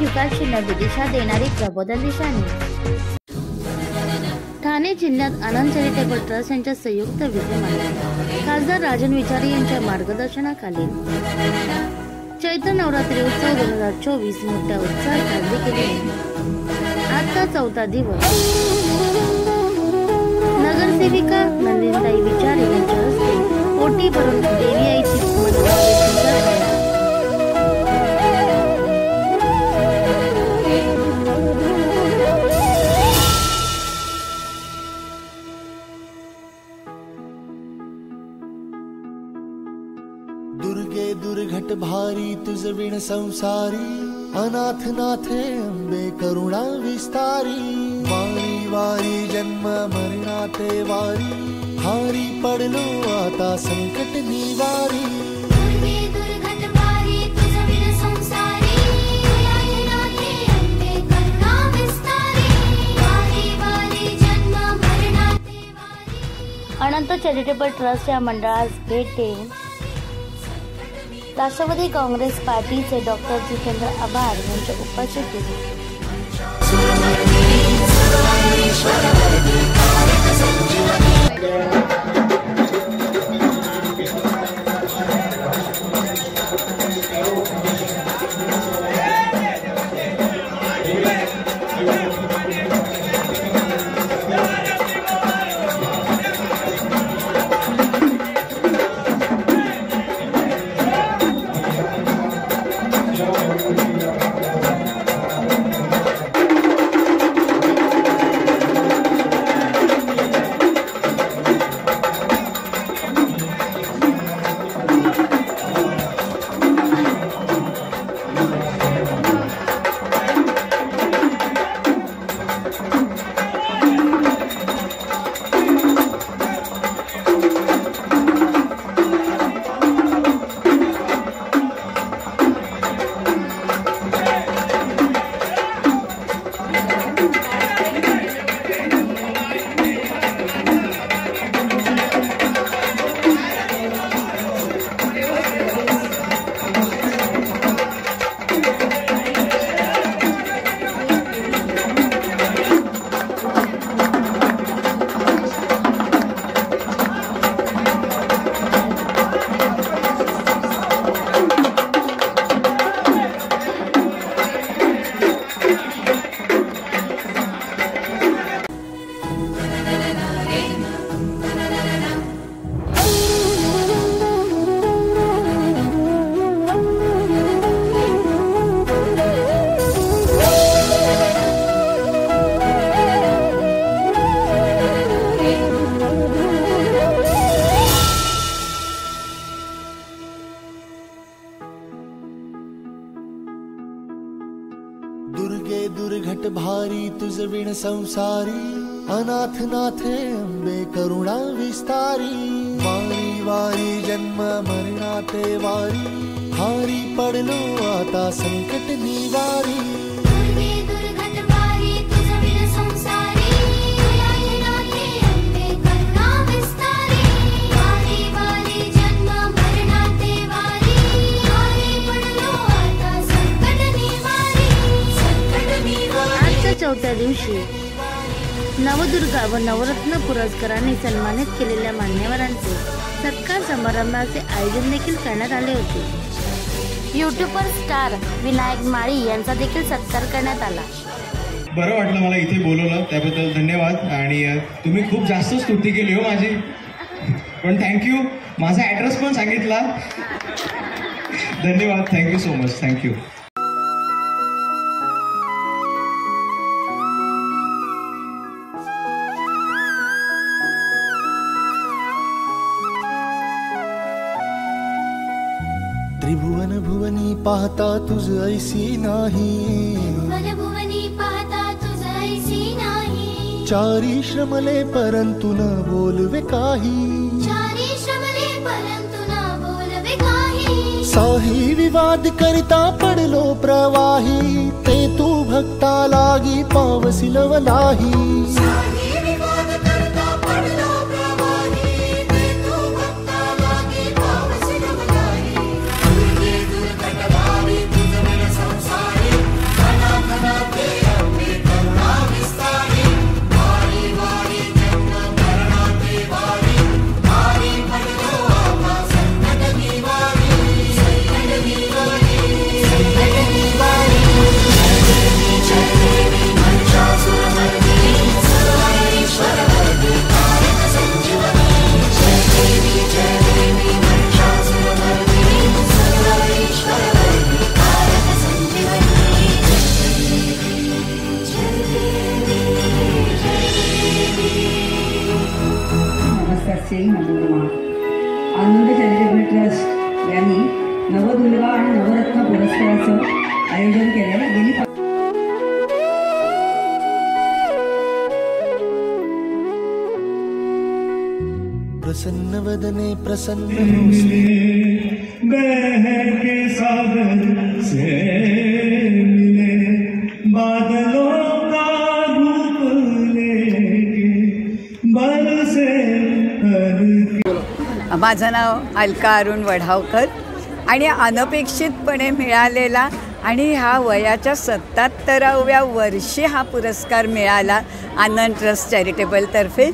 युगाची नवी दिशा देणारी प्रबोधन निशाणी। ठाणे जिल्ह्यात आनंद चॅरिटेबल ट्रस्ट यांच्या संयुक्त विद्यमाने खासदार राजन विचारे यांच्या मार्गदर्शनाखाली चैत्र नवरात्री उत्सव 2024 मोठ्या उत्साहात साजरी केली। आजचा 4था दिवस नगरसेविका नंदिताई विचारे यांच्या हस्ते ओटी भरून देवी आईची पूजा दुर्गे दुर्घट भारी तुझ विण संसारी, अनाथ नाथे अंबे करुणा विस्तारी। वारी वारी जन्म मरणाते वारी, हारी पडलो आता संकट निवारी। दुर्गे दुर्घट भारी तुझ विण संसारी, अनाथ नाथे अंबे करुणा विस्तारी। वारी वारी जन्म मरणाते वारी। अनंत चॅरिटेबल ट्रस्ट या मंडळास भेट देऊन राष्ट्रवादी काँग्रेस पार्टीचे डॉक्टर जितेंद्र आभार यांच्या उपस्थितीत दुर्गे दुर्घट भारी तुझ विण संसारी, अनाथ नाथे अंबे करुणा विस्तारी। वारी वारी जन्म मरणाते वारी, हारी पडलो आता संकट निवारी। दुर्गे दुर्घट भारी तुझ विण संसारी, अनाथ नाथे अंबे करुणा विस्तारी। वारी वारी जन्म मरणाते वारी, हारी पडलो आता संकट निवारी। आजच्या 4थ्या दिवशी नवदुर्गा व नवरत्न पुरस्काराने सन्मानित केलेल्या मान्यवरांचे सत्कार समारंभाचे आयोजन देखील करण्यात आले होते। यूट्यूबर स्टार विनायक माळी यांचा देखील सत्कार करण्यात आला। बरं वाटलं मला इथे बोलवलं त्याबद्दल धन्यवाद। आणि तुम्ही खूप जास्त स्तुती केली हो माझी, पण थँक्यू। माझा ॲड्रेस पण सांगितला, धन्यवाद। Thank you so much, thank you. त्रिभुवन भुवनी पाहता तुझ ऐसी नाही, त्रिभुवन भुवनी पाहता तुझ ऐसी नाही। चारी श्रमले परंतु न बोलवे काही, चारी श्रमले परंतु न बोलवे काही। साही विवाद करिता पडलो प्रवाही, ते तू भक्ता लागी पावसिलवलाही। असेल मनोरमा. आनंद चॅरिटेबल ट्रस्ट यांनी नवदुर्गा आणि नवरत्न पुरस्काराचं आयोजन केलं. गेली प्रसन्न वदने प्रसन्न होसले बहर के सागर से मिले बादलों का रूप लेके बरसे माझं नाव अलका अरुण वढावकर आणि अनपेक्षितपणे मिळालेला आणि ह्या वयाच्या 77व्या वर्षी हा पुरस्कार मिळाला आनंद ट्रस्ट चॅरिटेबलतर्फे.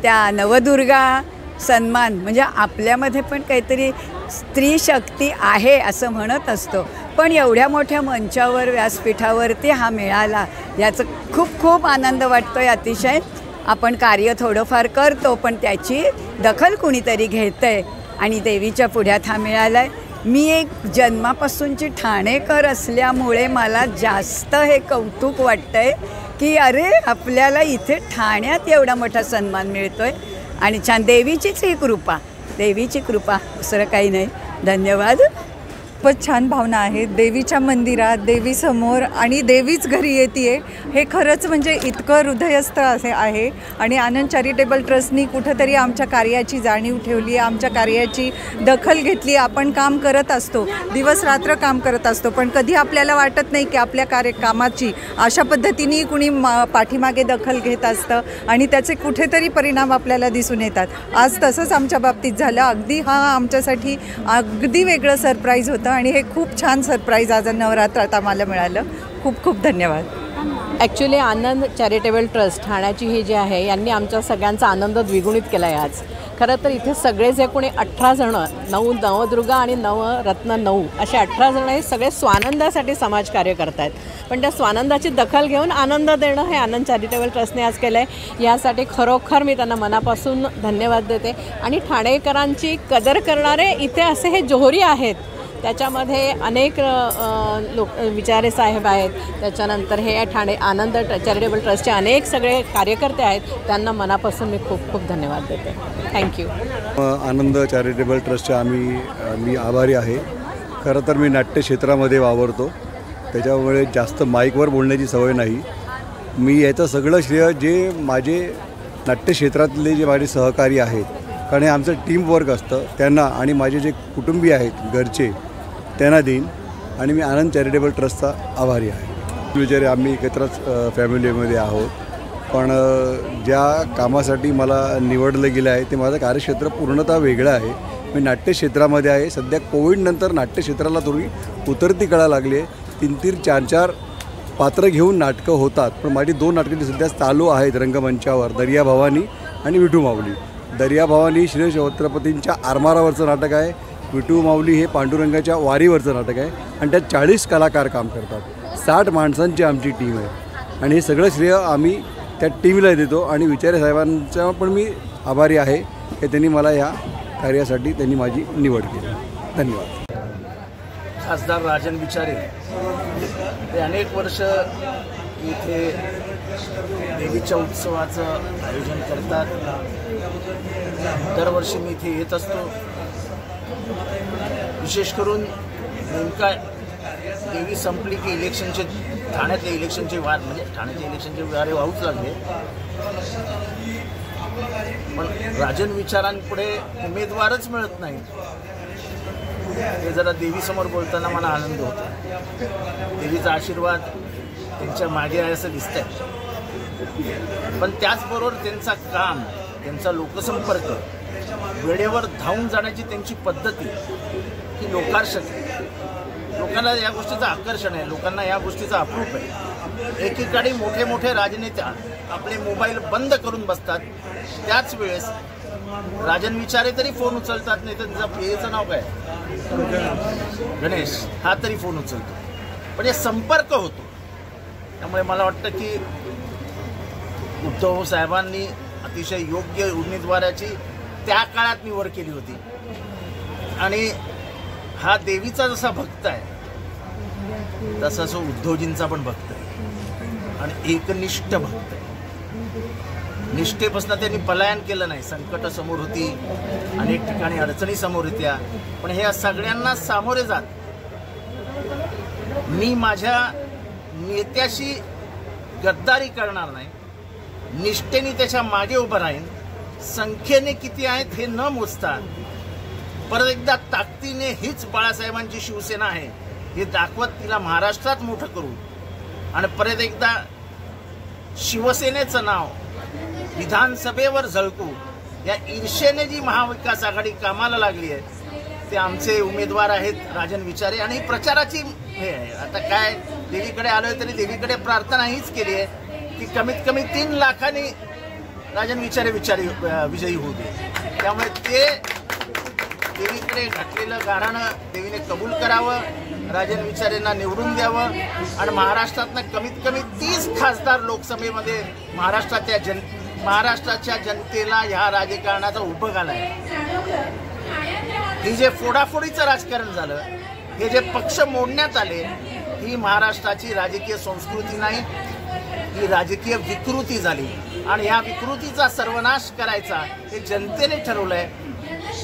त्या नवदुर्गा सन्मान म्हणजे आपल्यामध्ये पण काहीतरी स्त्री शक्ती आहे असं म्हणत असतो, पण एवढ्या मोठ्या मंचावर व्यासपीठावरती हा मिळाला याचं खूप खूप आनंद वाटतो आहे. अतिशय आपण कार्य थोडंफार करतो पण त्याची दखल कुणीतरी घेतं आहे आणि देवीच्या पुढ्यात हा मिळाला आहे. मी एक जन्मापासूनची ठाणेकर असल्यामुळे मला जास्त हे कौतुक वाटतं आहे की अरे आपल्याला इथे ठाण्यात एवढा मोठा सन्मान मिळतो आहे आणि छान. देवीचीच ही कृपा, देवीची कृपा, दुसरं काही नाही. धन्यवाद. खूपच छान भावना आहेत. देवीच्या मंदिरात देवीसमोर आणि देवीच घरी येते हे खरंच म्हणजे इतकं हृदयस्थ असे आहे. आणि आनंद चॅरिटेबल ट्रस्टनी कुठंतरी आमच्या कार्याची जाणीव ठेवली, आमच्या कार्याची दखल घेतली. आपण काम करत असतो, दिवस रात्र काम करत असतो, पण कधी आपल्याला वाटत नाही की आपल्या कामाची अशा पद्धतीने कुणी पाठीमागे दखल घेत असतं आणि त्याचे कुठेतरी परिणाम आपल्याला दिसून येतात. आज तसंच आमच्या बाबतीत झालं. अगदी हा आमच्यासाठी अगदी वेगळं सरप्राईज होतं आणि हे खूप छान सरप्राईज आज नवरात्रात आम्हाला मिळालं. खूप खूप धन्यवाद. ॲक्च्युली आनंद चॅरिटेबल ट्रस्ट ठाण्याची ही जी आहे यांनी आमच्या सगळ्यांचा आनंद द्विगुणित केला आहे आज. खरं तर इथे सगळे जे कोणी 18 जणं, 9 नवदुर्गा आणि नवरत्न 9 असे 18 जण हे सगळे स्वानंदासाठी समाजकार्य करत आहेत. पण त्या स्वानंदाची दखल घेऊन आनंद देणं हे आनंद चॅरिटेबल ट्रस्टने आज केलं आहे. यासाठी खरोखर मी त्यांना मनापासून धन्यवाद देते. आणि ठाणेकरांची कदर करणारे इथे असे हे जोहरी आहेत. त्याच्यामध्ये अनेक विचारे साहेब आहेत, त्याच्यानंतर हे ठाणे आनंद चॅरिटेबल ट्रस्टचे अनेक सगळे कार्यकर्ते आहेत. त्यांना मनापासून मी खूप खूप धन्यवाद देते. थँक्यू. आनंद चॅरिटेबल ट्रस्टचे मी आभारी आहे. खरं तर मी नाट्य क्षेत्रामध्ये वावरतो, त्याच्यामुळे जास्त माईकवर बोलण्याची सवय नाही. मी याचं सगळं श्रेय जे माझे नाट्य क्षेत्रातले जे माझे सहकारी आहेत, कारण हे आमचं टीमवर्क असतं, त्यांना आणि माझे जे कुटुंबीय आहेत घरचे त्यांना देईन. आणि मी आनंद चॅरिटेबल ट्रस्टचा आभारी आहे. विचारे आम्ही एकत्रच फॅमिलीमध्ये आहोत, पण ज्या कामासाठी मला निवडलं गेलं आहे ते माझं कार्यक्षेत्र पूर्णतः वेगळं आहे. मी नाट्यक्षेत्रामध्ये आहे. सध्या कोविडनंतर नाट्यक्षेत्राला थोडी उतरती कळा लागली आहे. 3-3, 4-4 पात्र घेऊन नाटकं होतात, पण माझी 2 नाटकं जी सध्या चालू आहेत रंगमंचावर, दर्या भवानी आणि विठू माऊली. दर्या भवानी श्री छत्रपतींच्या आरमारावरचं नाटक आहे. विठू माऊली हे पांडुरंगाच्या वारीवरचं नाटक आहे आणि त्यात 40 कलाकार काम करतात. 60 माणसांची आमची टीम आहे आणि हे सगळं श्रेय आम्ही त्या टीमला देतो. आणि विचारे साहेबांचा पण मी आभारी आहे की त्यांनी मला या कार्यासाठी त्यांनी माझी निवड केली. धन्यवाद. खासदार राजन विचारे ते अनेक वर्ष इथे देवीच्या उत्सवाचं आयोजन करतात. दरवर्षी मी इथे येत असतो. विशेष करून नेमका देवी संपली की इलेक्शनचे ठाण्यातले इलेक्शनचे वार म्हणजे ठाण्याचे इलेक्शनचे वारे वाहूच लागले. पण राजन विचारांपुढे उमेदवारच मिळत नाही. हे जरा देवीसमोर बोलताना मला आनंद होतो. देवीचा आशीर्वाद त्यांच्या मागे आहे असं दिसतंय. पण त्याचबरोबर त्यांचा काम, त्यांचा लोकसंपर्क, वेळेवर धावून जाण्याची त्यांची पद्धती ही लोकार्षक आहे. लोकांना या गोष्टीचं आकर्षण आहे, लोकांना या गोष्टीचा अप्रूप आहे. एकीकडे मोठे मोठे राजनेते आपले मोबाईल बंद करून बसतात, त्याच वेळेस राजन विचारे तरी फोन उचलतात. नाही तर त्याचा पेचं नाव काय, गणेश, हा तरी फोन उचलतो. पण हे संपर्क होतो. त्यामुळे मला वाटतं की उद्धव साहेबांनी अतिशय योग्य उमेदवाराची त्या काळात निवड केली होती. आणि हा देवीचा जसा भक्त आहे तसा तो उद्धवजींचा पण भक्त आहे आणि एकनिष्ठ भक्त आहे. निष्ठेपासून त्यांनी पलायन केलं नाही. संकट समोर होती, अनेक ठिकाणी अडचणी समोर होत्या, पण ह्या सगळ्यांना सामोरे जात मी माझ्या नेत्याशी गद्दारी करणार नाही, निष्ठेने त्याच्या मागे उभं राहीन. संख्येने किती आहेत हे न मोजता परत एकदा ताकदीने हीच बाळासाहेबांची शिवसेना आहे हे दाखवत तिला महाराष्ट्रात मोठं करू आणि परत एकदा शिवसेनेचं नाव विधानसभेवर झळकू. या ईर्षेने जी महाविकास आघाडी कामाला लागली आहे ते आमचे उमेदवार आहेत राजन विचारे. आणि प्रचाराची हे आहे, आता काय देवीकडे आलोय तरी देवीकडे प्रार्थना हीच केली आहे की कमीत कमी 3 लाखांनी राजन विचारे विजयी होऊ दे. त्यामुळे ते देवीकडे घातलेलं गाऱ्हाणं देवीने कबूल करावं, राजन विचारेंना निवडून द्यावं आणि महाराष्ट्रातनं कमीत कमी 30 खासदार लोकसभेमध्ये महाराष्ट्राच्या जनतेला ह्या राजकारणाचा उभं घालाय. ही जे फोडाफोडीचं राजकारण झालं, हे जे पक्ष मोडण्यात आले, ही महाराष्ट्राची राजकीय संस्कृती नाही, ही राजकीय विकृती झाली आणि ह्या विकृतीचा सर्वनाश करायचा हे जनतेने ठरवलंय.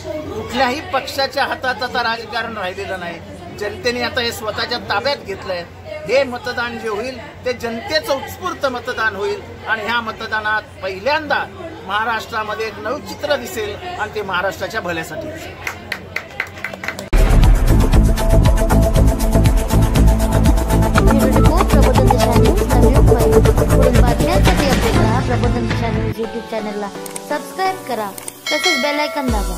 कुठल्याही पक्षाच्या हातात आता राजकारण राहिलेलं नाही. जनतेने आता हे स्वतःच्या ताब्यात घेतलंय. हे मतदान जे होईल ते जनतेचं उत्स्फूर्त मतदान होईल आणि ह्या मतदानात पहिल्यांदा महाराष्ट्रामध्ये एक नवं चित्र दिसेल आणि ते महाराष्ट्राच्या भल्यासाठी दिसेल. प्रबोधन दिशा न्यूज नवी मुंबई. पुढील बातम्यांसाठी अपडेट राहा. प्रबोधन दिशा न्यूज YouTube चॅनलला सबस्क्राईब करा, तसेच बेल आयकॉन दाबा.